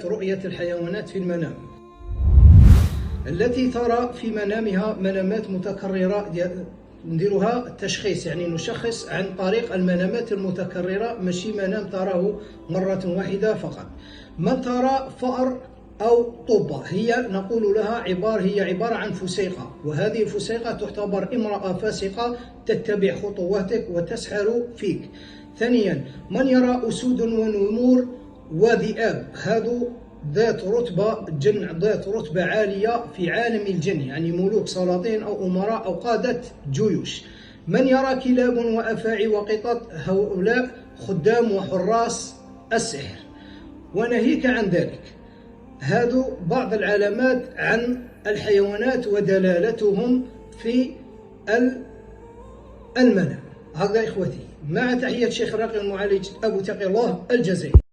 رؤية الحيوانات في المنام التي ترى في منامها منامات متكررة. نديرها التشخيص، يعني نشخص عن طريق المنامات المتكررة، ماشي منام تراه مرة واحدة فقط. من ترى فأر أو طوبة هي نقول لها هي عبارة عن فسيقة، وهذه الفسيقة تعتبر امرأة فاسقة تتبع خطواتك وتسحر فيك. ثانيا، من يرى أسود ونمور وذئاب، هذو ذات رتبة عالية في عالم الجن، يعني ملوك سلاطين أو أمراء أو قادة جيوش. من يرى كلاب وأفاعي وقطط، هؤلاء خدام وحراس السحر. وناهيك عن ذلك، هذو بعض العلامات عن الحيوانات ودلالتهم في المنام. هذا إخوتي، مع تحية شيخ راقي المعالج أبو تقي الله الجزائري.